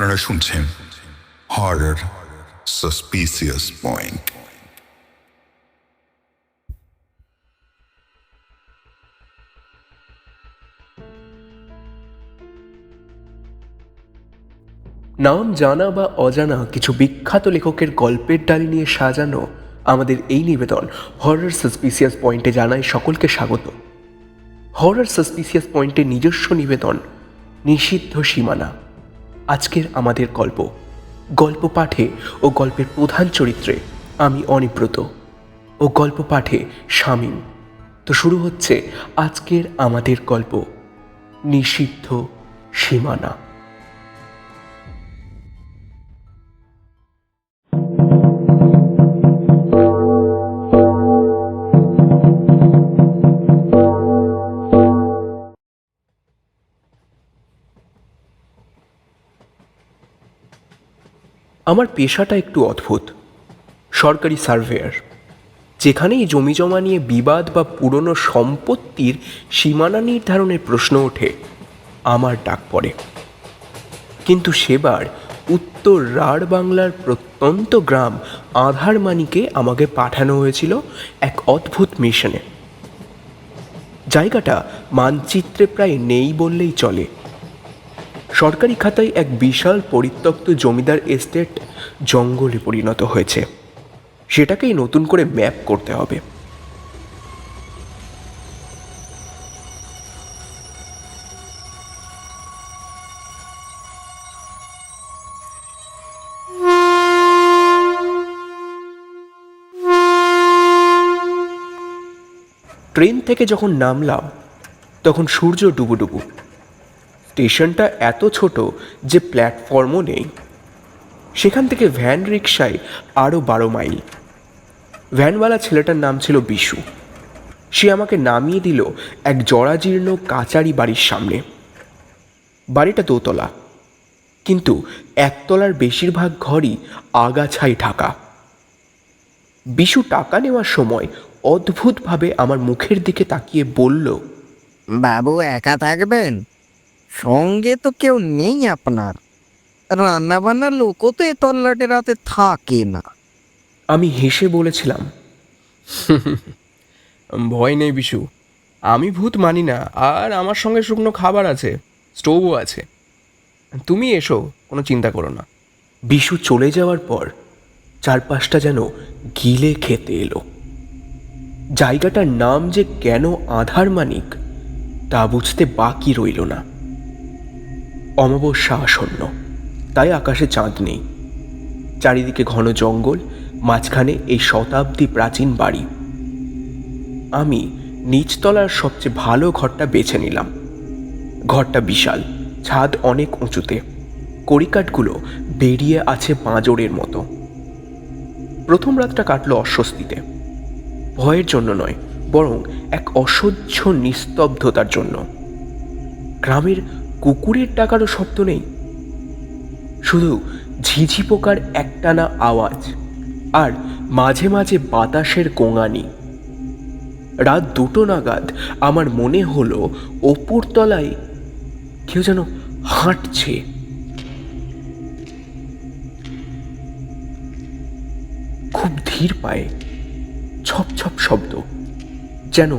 আপনারা শুনছেন horror suspicious point. নাম জানা বা অজানা কিছু বিখ্যাত লেখকের গল্পের ডালি নিয়ে সাজানো আমাদের এই নিবেদন হরর সাসপিসিয়াস পয়েন্টে জানাই সকলকে স্বাগত। হরর সাসপিসিয়াস পয়েন্টের নিজস্ব নিবেদন নিষিদ্ধ সীমানা। আজকের আমাদের গল্প পাঠে ও গল্পের প্রধান চরিত্রে আমি অনিব্রত ও গল্প পাঠে শামীম। তো শুরু হচ্ছে আজকের আমাদের গল্প নিষিদ্ধ সীমানা। আমার পেশাটা একটু অদ্ভুত। সরকারি সার্ভেয়ার। যেখানেই জমি জমা নিয়ে বিবাদ বা পুরনো সম্পত্তির সীমানা নির্ধারণের প্রশ্ন ওঠে, আমার ডাক পড়ে। কিন্তু সেবার উত্তর রাঢ় বাংলার প্রত্যন্ত গ্রাম আঁধারমানিকে আমাকে পাঠানো হয়েছিল এক অদ্ভুত মিশনে। জায়গাটা মানচিত্রে প্রায় নেই বললেই চলে। সরকারি খাতায় এক বিশাল পরিত্যক্ত জমিদার এস্টেট জঙ্গলে পরিণত হয়েছে। সেটাকেই নতুন করে ম্যাপ করতে হবে। ট্রেন থেকে যখন নামলাম তখন সূর্য ডুবুডুবু। স্টেশনটা এত ছোট যে প্ল্যাটফর্মও নেই। সেখান থেকে ভ্যান রিক্সায় আরও 12 মাইল। ভ্যানওয়ালা ছেলেটার নাম ছিল বিশু। সে আমাকে নামিয়ে দিল এক জরাজীর্ণ কাচারি বাড়ির সামনে। বাড়িটা দোতলা, কিন্তু একতলার বেশিরভাগ ঘরই আগাছায় ঢাকা। বিশু টাকা নেওয়ার সময় অদ্ভুতভাবে আমার মুখের দিকে তাকিয়ে বলল, বাবু একা থাকবেন? সঙ্গে তো কেউ নেই আপনার? রান্না বান্নার লোকও তো এ তল্লাটে রাতে থাকে না। আমি হেসে বলেছিলাম, ভয় নেই বিশু, আমি ভূত মানি না, আর আমার সঙ্গে শুকনো খাবার আছে, স্টোভও আছে। তুমি এসো, কোনো চিন্তা করো না। বিশু চলে যাওয়ার পর চারপাশটা যেন গিলে খেতে এলো। জায়গাটার নাম যে কেন আঁধারমানিক তা বুঝতে বাকি রইল না। অমাবস্যা আসন্ন, তাই আকাশে চাঁদ নেই। চারিদিকে ঘন জঙ্গল, মাঝখানে এই শতাব্দী প্রাচীন বাড়ি। আমি নিচতলার সবচেয়ে ভালো ঘরটা বেছে নিলাম। ঘরটা বিশাল, ছাদ অনেক উঁচুতে, কড়িকাঠগুলো বেরিয়ে আছে পাঁজরের মতো। প্রথম রাতটা কাটলো অস্বস্তিতে। ভয়ের জন্য নয়, বরং এক অসহ্য নিস্তব্ধতার জন্য। গ্রামের কুকুরের ডাকারও শব্দ নেই, শুধু ঝিঝি পোকার একটানা আওয়াজ আর মাঝে মাঝে বাতাসের গোঙানি। রাত 2টো নাগাদ আমার মনে হলো ওপরতলায় কেউ যেন হাঁটছে। খুব ধীর পায়ে, ছপ ছপ শব্দ, যেন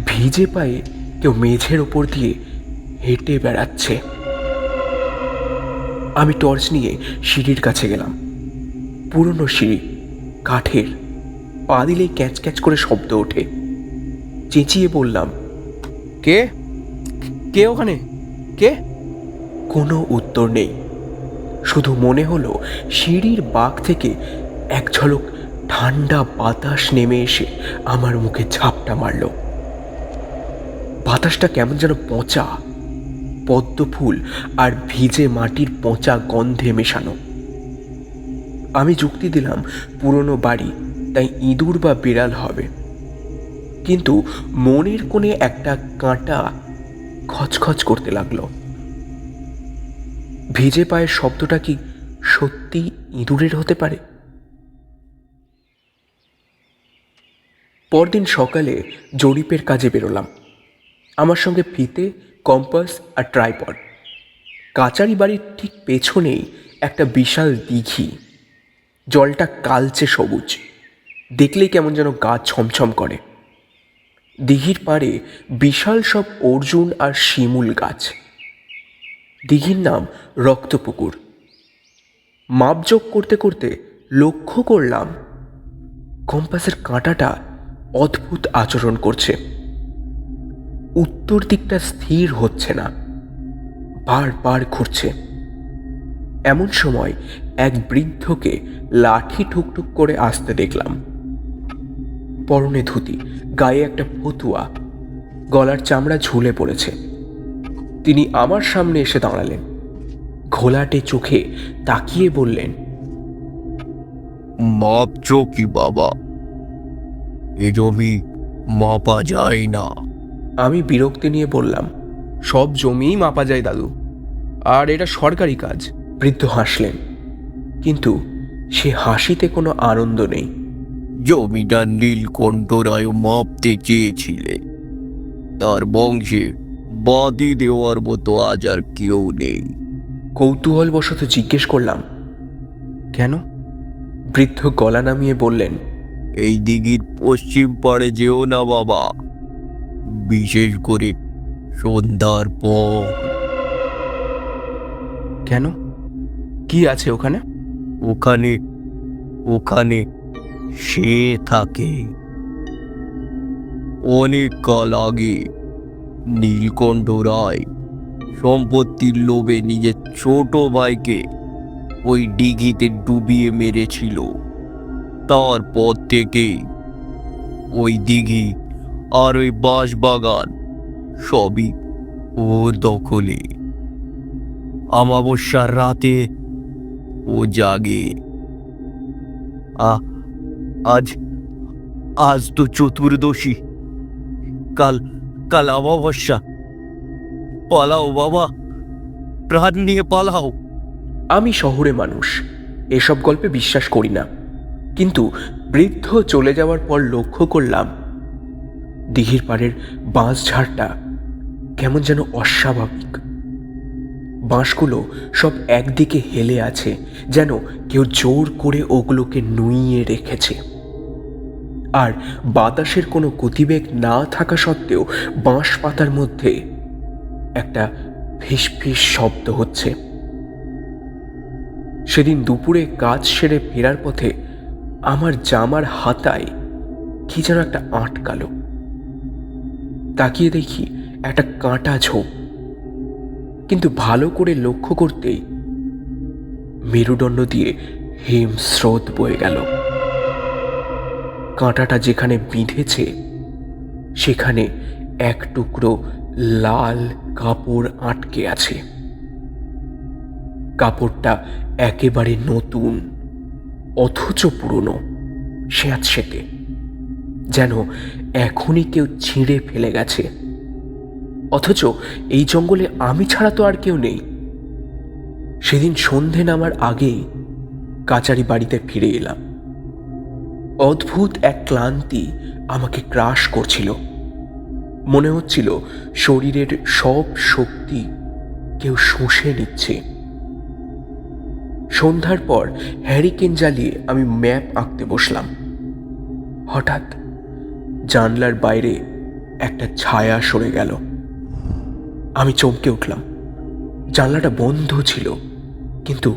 ভিজে পায়ে কেউ মেঝের ওপর দিয়ে হেঁটে বেড়াচ্ছে। আমি টর্চ নিয়ে সিঁড়ির কাছে গেলাম। পুরনো সিঁড়ি, কাঠের, পা দিলেই ক্যাচ ক্যাচ করে শব্দ ওঠে। চেঁচিয়ে বললাম, কে কে ওখানে, কে? কোনো উত্তর নেই। শুধু মনে হলো সিঁড়ির বাঁক থেকে এক ঝলক ঠান্ডা বাতাস নেমে এসে আমার মুখে ঝাপটা মারল। বাতাসটা কেমন যেন পচা, পদ্ম ফুল আর ভিজে মাটির পচা গন্ধে মেশানো। আমি যুক্তি দিলাম পুরনো বাড়ি, তাই ইঁদুর বা বিড়াল হবে। কিন্তু মনের কোণে একটা কাঁটা খচখচ করতে লাগলো। ভিজে পায়ের শব্দটা কি সত্যি ইঁদুরের হতে পারে? পরদিন সকালে জরিপের কাজে বেরোলাম। আমার সঙ্গে ফিতে, কম্পাস আর ট্রাইপড। কাচারি বাড়ির ঠিক পেছনেই একটা বিশাল দিঘি। জলটা কালচে সবুজ, দেখলেই কেমন যেন গা ছমছম করে। দিঘির পাড়ে বিশাল সব অর্জুন আর শিমুল গাছ। দিঘির নাম রক্তপুকুর। মাপজোক করতে করতে লক্ষ্য করলাম কম্পাসের কাঁটাটা অদ্ভুত আচরণ করছে। উত্তর দিকটা স্থির হচ্ছে না, বারবার ঘুরছে। এমন সময় এক বৃদ্ধকে লাঠি ঠুকঠুক করে আসতে দেখলাম। পরনে ধুতি, গায়ে একটা ফতুয়া, গলার চামড়া ঝুলে পড়েছে। তিনি আমার সামনে এসে দাঁড়ালেন, ঘোলাটে চোখে তাকিয়ে বললেন, মাপছো কি বাবা? এ জমি মাপা যায় না। আমি বিরক্তি নিয়ে বললাম, সব জমিই মাপা যায় দাদু, আর এটা সরকারি কাজ। বৃদ্ধ হাসলেন, কিন্তু সে হাসিতে কোনো আনন্দ নেই। জমিটা নীলকণ্ঠ রায় মাপতে চেয়েছিলে, তার বংশে বাদি দেওয়ার মতো আজ আর কেউ নেই। কৌতূহলবশত জিজ্ঞেস করলাম, কেন? বৃদ্ধ গলা নামিয়ে বললেন, এই দিঘির পশ্চিম পাড়ে যেও না বাবা, বিশেষ করে সন্ধ্যার পর। কেন? কি আছে ওখানে? ওখানে ওখানে সে থাকে। অনেক কাল আগে নীলকণ্ঠ রায় সম্পত্তির লোভে নিজের ছোট ভাইকে ওই দিঘিতে ডুবিয়ে মেরেছিল। তারপর থেকে ওই দিঘি আর ওই বাঁশবাগান সবই ও দখলে। অমাবস্যার রাতে ও জাগে। আজ আজ তো চতুর্দশী, কাল কাল অমাবস্যা। পালাও বাবা, প্রাণ নিয়ে পালাও। আমি শহরে মানুষ, এসব গল্পে বিশ্বাস করি না, কিন্তু বৃদ্ধ চলে যাওয়ার পর লক্ষ্য করলাম দিঘির পাড়ের বাঁশ ঝাড়টা কেমন যেন অস্বাভাবিক। বাঁশগুলো সব একদিকে হেলে আছে, যেন কেউ জোর করে ওগুলোকে নুইয়ে রেখেছে। আর বাতাসের কোনো গতিবেগ না থাকা সত্ত্বেও বাঁশ পাতার মধ্যে একটা ফিস ফিস শব্দ হচ্ছে। সেদিন দুপুরে কাজ সেরে ফেরার পথে আমার জামার হাতায় কি যেন একটা আটকালো। তাকিয়ে দেখি একটা কাঁটা ঝোপ, কিন্তু ভালো করে লক্ষ্য করতেই মেরুদণ্ড দিয়ে হিম স্রোত বয়ে গেল। কাঁটাটা যেখানে বিঁধেছে সেখানে এক টুকরো লাল কাপড় আটকে আছে। কাপড়টা একেবারে নতুন, অথচ পুরনো, স্যাঁতসেঁতে, যেন এখনই কেউ ছিঁড়ে ফেলে গেছে। অথচ এই জঙ্গলে আমি ছাড়া তো আর কেউ নেই। সেদিন সন্ধে নামার আগেই কাচারি বাড়িতে ফিরে এলাম। অদ্ভুত এক ক্লান্তি আমাকে গ্রাস করছিল। মনে হচ্ছিল শরীরের সব শক্তি কেউ শুষে নিচ্ছে। সন্ধ্যার পর হ্যারিকেন জ্বালিয়ে আমি ম্যাপ আঁকতে বসলাম। হঠাৎ জানলার বাইরে একটা ছায়া সরে গেল। আমি চমকে উঠলাম। জানলাটা বন্ধ ছিল, কিন্তু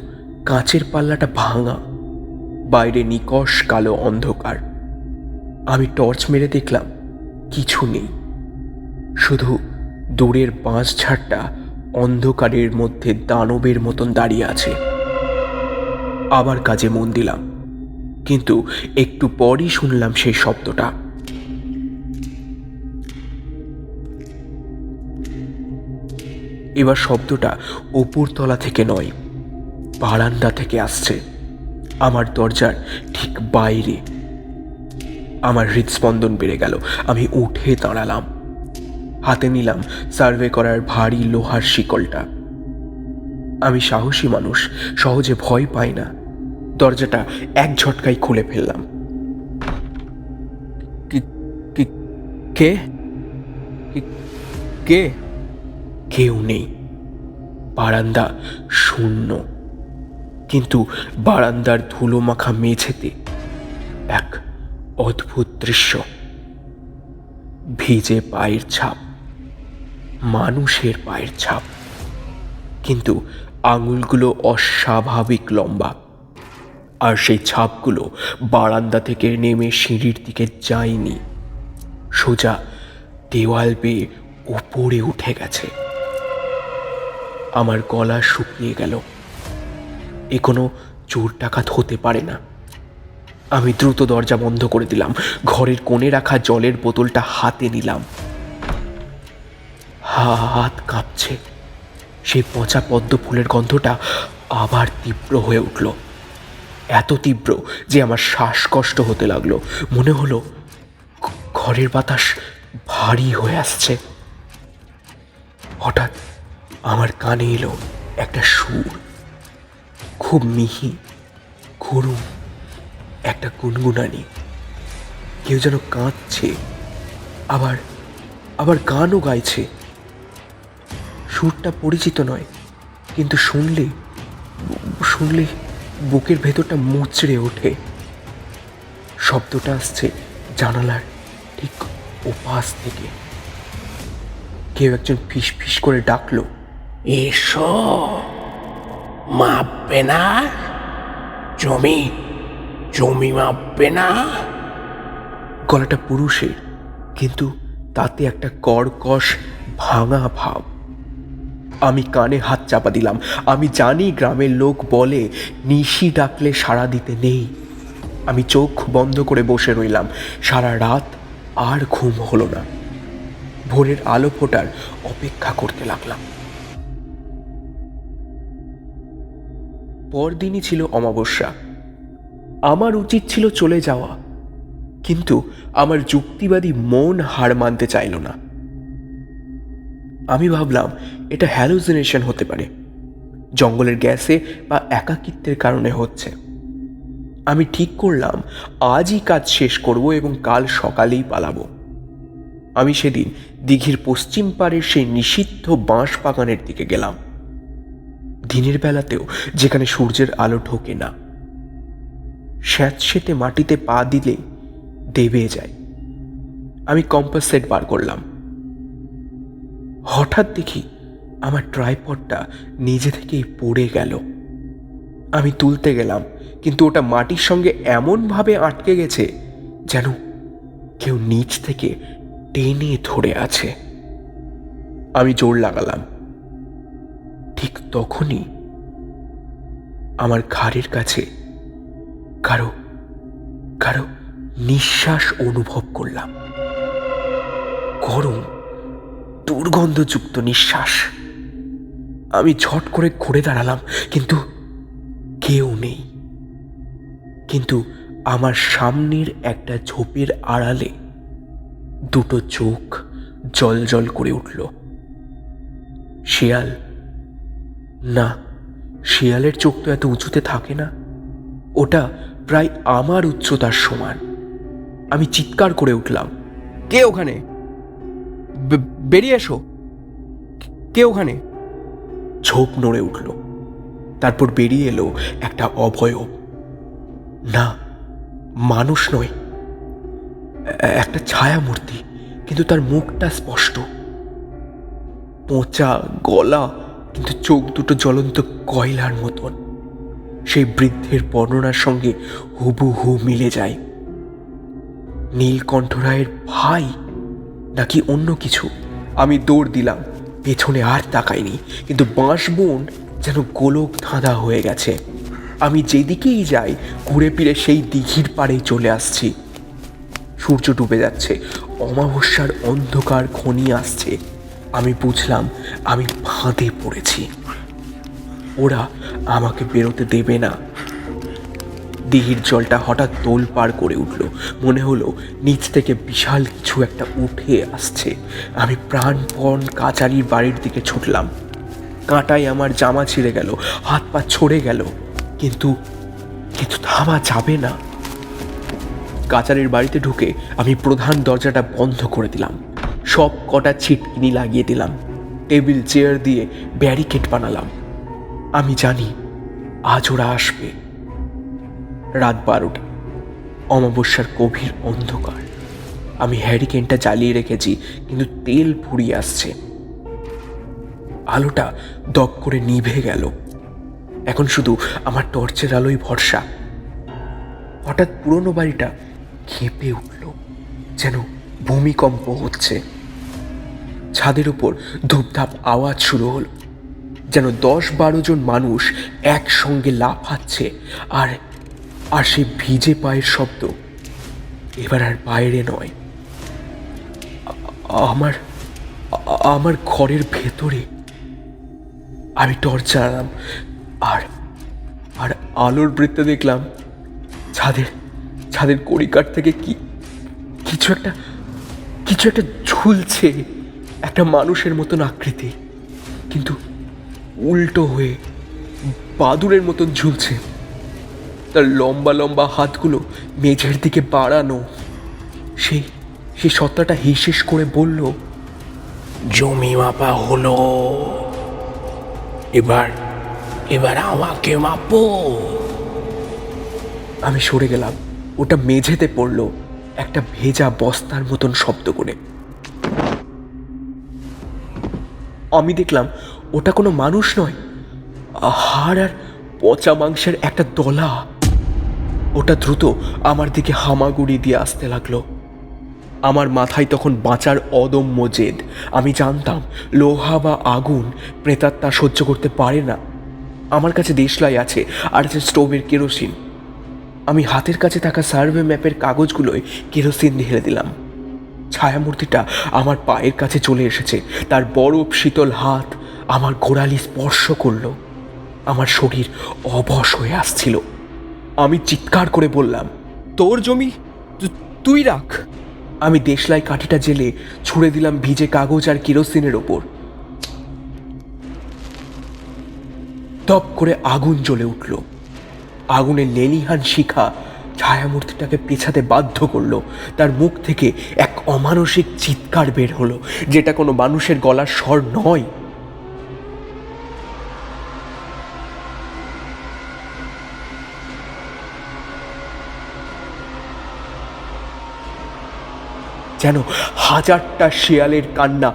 কাঁচের পাল্লাটা ভাঙা। বাইরে নিকষ কালো অন্ধকার। আমি টর্চ মেরে দেখলাম কিছু নেই, শুধু দূরের বাঁশঝাড়টা অন্ধকারের মধ্যে দানবের মতন দাঁড়িয়ে আছে। আবার কাজে মন দিলাম, কিন্তু একটু পরই শুনলাম সেই শব্দটা। এবার শব্দটা উপরতলা থেকে নয়, বারান্দা থেকে আসছে, আমার দরজার ঠিক বাইরে। আমার হৃদস্পন্দন বেড়ে গেল। আমি উঠে দাঁড়ালাম, হাতে নিলাম সার্ভে করার ভারী লোহার শিকলটা। আমি সাহসী মানুষ, সহজে ভয় পাই না। দরজাটা এক ঝটকায় খুলে ফেললাম। কে কে? কেউ নেই। বারান্দা শূন্য, কিন্তু বারান্দার ধুলো মাখা মেঝেতে এক অদ্ভুত দৃশ্য। ভিজে পায়ের ছাপ, মানুষের পায়ের ছাপ, কিন্তু আঙুলগুলো অস্বাভাবিক লম্বা। আর সেই ছাপগুলো বারান্দা থেকে নেমে সিঁড়ির দিকে যায়নি, সোজা দেওয়াল বেয়ে উপরে উঠে গেছে। আমার গলা শুকিয়ে গেল। এ কোনো চোর ডাকাত হতে পারে না। আমি দ্রুত দরজা বন্ধ করে দিলাম, ঘরের কোণে রাখা জলের বোতলটা হাতে নিলাম। হাত কাঁপছে। সেই পচা পদ্ম ফুলের গন্ধটা আবার তীব্র হয়ে উঠল, এত তীব্র যে আমার শ্বাসকষ্ট হতে লাগলো। মনে হলো ঘরের বাতাস ভারী হয়ে আসছে। হঠাৎ আমার কানে এলো একটা সুর, খুব মিহি, করুণ, একটা গুনগুনানি। কেউ যেন কাঁদছে, আবার আবার গানও গাইছে। সুরটা পরিচিত নয়, কিন্তু শুনলে বুকের ভেতরটা মুচড়ে ওঠে। শব্দটা আসছে জানালার ঠিক ওপাশ থেকে। কেউ একজন ফিস ফিস করে ডাকলো, এসো, মাপবে না? জমি মাপবে না? গলাটা পুরুষের, কিন্তু তাতে একটা কর্কশ ভাঙা ভাব। আমি কানে হাত চাপা দিলাম। আমি জানি গ্রামের লোক বলে নিশি ডাকলে সাড়া দিতে নেই। আমি চোখ বন্ধ করে বসে রইলাম। সারা রাত আর ঘুম হলো না। ভোরের আলো ফোটার অপেক্ষা করতে লাগলাম। পরদিনই ছিল অমাবস্যা। আমার উচিত ছিল চলে যাওয়া, কিন্তু আমার যুক্তিবাদী মন হার মানতে চাইল না। আমি ভাবলাম এটা হ্যালুসিনেশন হতে পারে, জঙ্গলের গ্যাসে বা একাকিত্বের কারণে হচ্ছে। আমি ঠিক করলাম আজই কাজ শেষ করব এবং কাল সকালেই পালাবো। আমি সেদিন দিঘির পশ্চিম পাড়ের সেই নিষিদ্ধ বাঁশ বাগানের দিকে গেলাম, দিনের বেলাতেও, যেখানে সূর্যের আলো ঢোকে না। স্যাঁতসেঁতে মাটিতে পা দিলে দেবে যায়। আমি কম্পাস সেট বার করলাম। হঠাৎ দেখি আমার ট্রাইপডটা নিজে থেকেই পড়ে গেল। আমি তুলতে গেলাম, কিন্তু ওটা মাটির সঙ্গে এমনভাবে আটকে গেছে যেন কেউ নিচ থেকে টেনে ধরে আছে। আমি জোর লাগালাম। ঠিক তখনই আমার ঘাড়ের কাছে কারো নিঃশ্বাস অনুভব করলাম। গরম, দুর্গন্ধযুক্ত নিঃশ্বাস। আমি ঝট করে ঘুরে দাঁড়ালাম, কিন্তু কেউ নেই। কিন্তু আমার সামনের একটা ঝোপের আড়ালে দুটো চোখ জ্বলজ্বল করে উঠল। শিয়াল? না, শিয়ালের চোখ তো এত উঁচুতে থাকে না। ওটা প্রায় আমার উচ্চতার সমান। আমি চিৎকার করে উঠলাম, কে ওখানে? বেরিয়ে এসো, কে ওখানে? ঝোপ নড়ে উঠল। তারপর বেরিয়ে এলো একটা অবয়ব। না, মানুষ নয়, একটা ছায়া মূর্তি, কিন্তু তার মুখটা স্পষ্ট। পচা গলা, কিন্তু চোখ দুটো জ্বলন্ত কয়লার মতন। সেই বৃদ্ধের বর্ণনার সঙ্গে হুবহু মিলে যায়। নীলকণ্ঠ রায়ের ভাই নাকি অন্য কিছু। আমি দৌড় দিলাম, পেছনে আর তাকাইনি, কিন্তু বাঁশবন যেন গোলক ধাঁধা হয়ে গেছে। আমি যেদিকেই যাই ঘুরে ফিরে সেই দিঘির পাড়েই চলে আসছি। সূর্য ডুবে যাচ্ছে, অমাবস্যার অন্ধকার ঘনিয়ে আসছে। আমি বুঝলাম আমি ফাঁদে পড়েছি। ওরা আমাকে বেরোতে দেবে না। দিঘির জলটা হঠাৎ তোলপাড় করে উঠল। মনে হলো নিচ থেকে বিশাল কিছু একটা উঠে আসছে। আমি প্রাণপণ কাচারির বাড়ির দিকে ছুটলাম। কাঁটায় আমার জামা ছিঁড়ে গেল, হাত পা ছড়ে গেল, কিন্তু থামা যাবে না। কাচারির বাড়িতে ঢুকে আমি প্রধান দরজাটা বন্ধ করে দিলাম। সব কটা ছিটকিনি লাগিয়ে দিলাম। টেবিল চেয়ার দিয়ে ব্যারিকেড বানালাম। আমি জানি আজ ওরা আসবে। রাত 12টা, অমাবস্যার গভীর অন্ধকার। আমি হ্যারিকেনটা জ্বালিয়ে রেখেছি, কিন্তু তেল ফুরিয়ে আসছে। আলোটা দপ করে নিভে গেল। এখন শুধু আমার টর্চের আলোই ভরসা। হঠাৎ পুরনো বাড়িটা কেঁপে উঠল, যেন ভূমিকম্প হচ্ছে। ছাদের উপর ধূপধাপ আওয়াজ শুরু হলো, যেন 10-12 জন মানুষ একসঙ্গে লাফাচ্ছে। আর আর সেই ভিজে পায়ের শব্দ এবার আর বাইরে নয়, আমার আমার ঘরের ভেতরে। আমি টর্চ জ্বালালাম, আর আর আলোর বৃত্তে দেখলাম ছাদের ছাদের কড়িকাঠ থেকে কিছু একটা ঝুলছে। একটা মানুষের মতন আকৃতি, কিন্তু উল্টো হয়ে বাদুড়ের মতন ঝুলছে। তার লম্বা লম্বা হাতগুলো মেঝের দিকে বাড়ানো। সেই সেই সত্তাটা হিসিস করে বলল, জমি মাপা হলো, এবার এবার আমাকে মাপো। আমি সরে গেলাম। ওটা মেঝেতে পড়লো, একটা ভেজা বস্তার মতন শব্দ করে। আমি দেখলাম ওটা কোনো মানুষ নয়, হাড় আর পচা মাংসের একটা দলা। ওটা দ্রুত আমার দিকে হামাগুড়ি দিয়ে আসতে লাগলো। আমার মাথায় তখন বাঁচার অদম্য জেদ। আমি জানতাম লোহা বা আগুন প্রেতাত্মা সহ্য করতে পারে না। আমার কাছে দেশলাই আছে, আর আছে স্টোভের কেরোসিন। আমি হাতের কাছে থাকা সার্ভে ম্যাপের কাগজগুলোয় কেরোসিন ঢেলে দিলাম। ছায়ামূর্তিটা আমার পায়ের কাছে চলে এসেছে। তার বরফ শীতল হাত আমার গোড়ালি স্পর্শ করল। আমার শরীর অবশ হয়ে আসছিল। আমি চিৎকার করে বললাম, তোর জমি তুই রাখ। আমি দেশলাই কাঠিটা জেলে ছুঁড়ে দিলাম ভিজে কাগজ আর কেরোসিনের ওপর। টপ করে আগুন জ্বলে উঠল। আগুনের লেলিহান শিখা ছায়ামূর্তিটাকে পেছাতে বাধ্য করলো। তার মুখ থেকে এক অমানসিক চিৎকার বের হলো, যেটা কোনো মানুষের গলার স্বর নয়। যেন হাজারটা শিয়ালের কান্না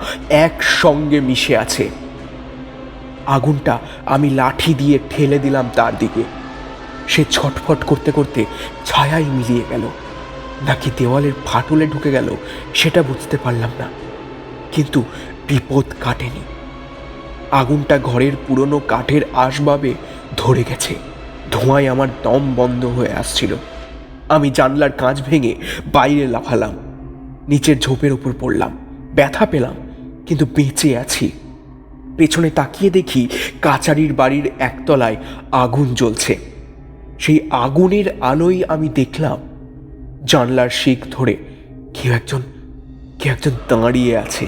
একসঙ্গে মিশে আছে। আগুনটা আমি লাঠি দিয়ে ঠেলে দিলাম তার দিকে। সে ছটফট করতে করতে ছায়ায় মিলিয়ে গেল, নাকি দেওয়ালের ফাটলে ঢুকে গেল সেটা বুঝতে পারলাম না। কিন্তু বিপদ কাটেনি। আগুনটা ঘরের পুরনো কাঠের আসবাবে ধরে গেছে। ধোঁয়ায় আমার দম বন্ধ হয়ে আসছিল। আমি জানলার কাঁচ ভেঙে বাইরে লাফালাম। নিচের ঝোপের উপর পড়লাম। ব্যথা পেলাম, কিন্তু বেঁচে আছি। পেছনে তাকিয়ে দেখি কাচারির বাড়ির একতলায় আগুন জ্বলছে। সেই আগুনের আলোয় আমি দেখলাম জানলার শিক ধরে কেউ একজন দাঁড়িয়ে আছে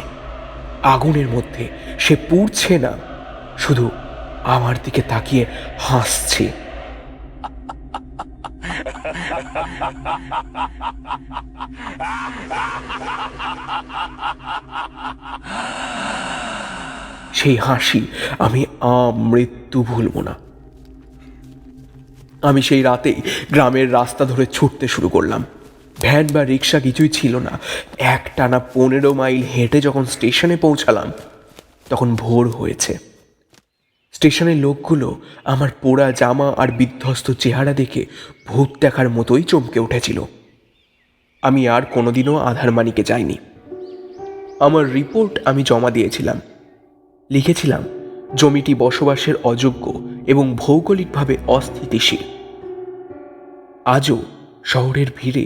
আগুনের মধ্যে। সে পুড়ছে না, শুধু আমার দিকে তাকিয়ে হাসছে। সেই হাসি আমি মৃত্যু ভুলব না। আমি সেই রাতেই গ্রামের রাস্তা ধরে ছুটতে শুরু করলাম। ভ্যান বা রিক্সা কিছুই ছিল না। একটানা 15 মাইল হেঁটে যখন স্টেশনে পৌঁছালাম, তখন ভোর হয়েছে। স্টেশনের লোকগুলো আমার পোড়া জামা আর বিধ্বস্ত চেহারা দেখে ভূত দেখার মতোই চমকে উঠেছিল। আমি আর কোনোদিনও আধারমানিকে যাইনি। আমার রিপোর্ট আমি জমা দিয়েছিলাম। লিখেছিলাম জমিটি বসবাসের অযোগ্য এবং ভৌগোলিকভাবে অস্থিতিশীল। আজও শহরের ভিড়ে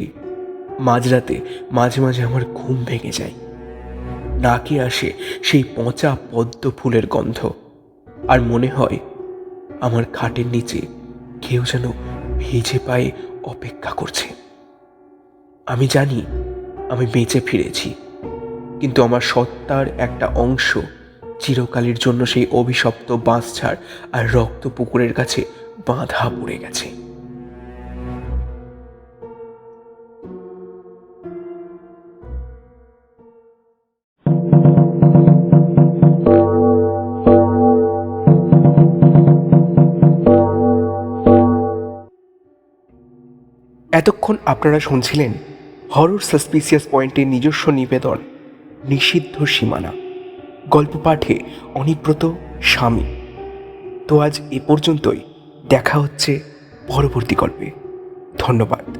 মাঝরাতে মাঝে মাঝে আমার ঘুম ভেঙে যায়। নাকে আসে সেই পচা পদ্ম ফুলের গন্ধ, আর মনে হয় আমার খাটের নিচে কেউ যেন ভিজে পায়ে অপেক্ষা করছে। আমি জানি আমি বেঁচে ফিরেছি, কিন্তু আমার সত্তার একটা অংশ চিরকালের জন্য সেই অভিশপ্ত বাঁশঝাড় আর রক্ত পুকুরের কাছে বাঁধা পড়ে গেছে। এতক্ষণ আপনারা শুনছিলেন হরর সাসপিসিয়াস পয়েন্টের নিজস্ব নিবেদন নিষিদ্ধ সীমানা। গল্প পাঠে অনিব্রত, স্বামী। তো আজ এ পর্যন্তই, দেখা হচ্ছে পরবর্তী গল্পে। ধন্যবাদ।